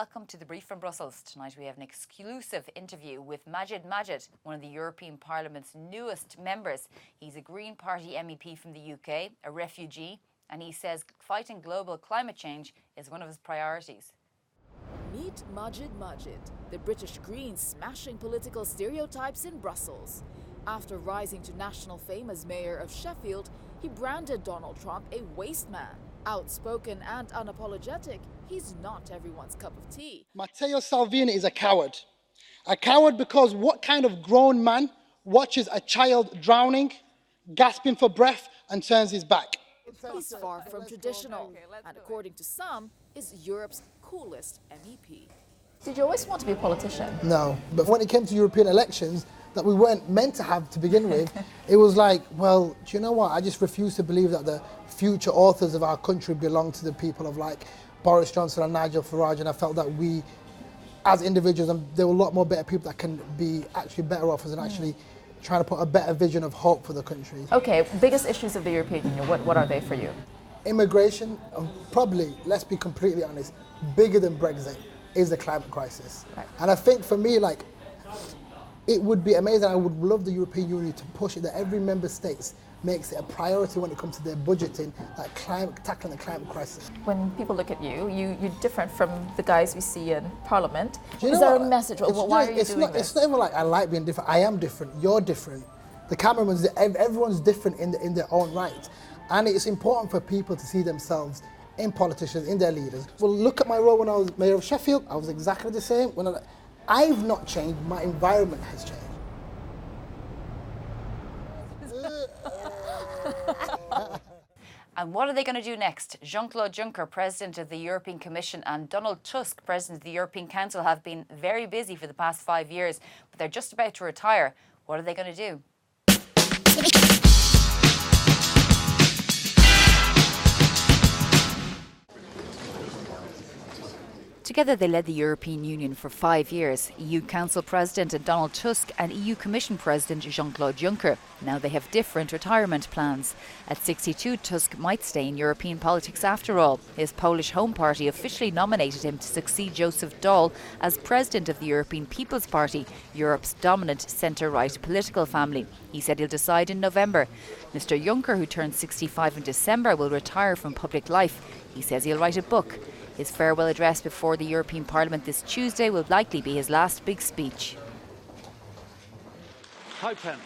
welcome to The Brief from Brussels. Tonight we have an exclusive interview with Majid, one of the European Parliament's newest members. He's a Green Party MEP from the UK, a refugee, and he says fighting global climate change is one of his priorities. Meet Majid, the British Greens smashing political stereotypes in Brussels. After rising to national fame as mayor of Sheffield, he branded Donald Trump a waste man. Outspoken and unapologetic, he's not everyone's cup of tea. Matteo Salvini is a coward. A coward because what kind of grown man watches a child drowning, gasping for breath, and turns his back? He's far from traditional, and according to some, is Europe's coolest MEP. Did you always want to be a politician? No, but when it came to European elections that we weren't meant to have to begin with, it was like, well, do you know what? I just refuse to believe that the future authors of our country belong to the people of like Boris Johnson and Nigel Farage, and I felt that we, as individuals, and there were a lot more better people that can be actually better off as actually trying to put a better vision of hope for the country. Okay, biggest issues of the European Union, what are they for you? Immigration, and probably, let's be completely honest, bigger than Brexit is the climate crisis. Right. And I think for me, like, it would be amazing, I would love the European Union to push it, that every member state makes it a priority when it comes to their budgeting, like tackling the climate crisis. When people look at you, you're different from the guys we see in Parliament. Is there a message? Why are you doing this? It's not even like I like being different. I am different. You're different. The cameraman's, everyone's different in their own right. And it's important for people to see themselves in politicians, in their leaders. Well, look at my role when I was mayor of Sheffield. I was exactly the same. I've not changed. My environment has changed. And what are they going to do next? Jean-Claude Juncker, President of the European Commission, and Donald Tusk, President of the European Council, have been very busy for the past 5 years, but they're just about to retire. What are they going to do? Together they led the European Union for 5 years, EU Council President Donald Tusk and EU Commission President Jean-Claude Juncker. Now they have different retirement plans. At 62, Tusk might stay in European politics after all. His Polish Home Party officially nominated him to succeed Joseph Daul as President of the European People's Party, Europe's dominant centre-right political family. He said he'll decide in November. Mr Juncker, who turned 65 in December, will retire from public life. He says he'll write a book. His farewell address before the European Parliament this Tuesday will likely be his last big speech. High Pence.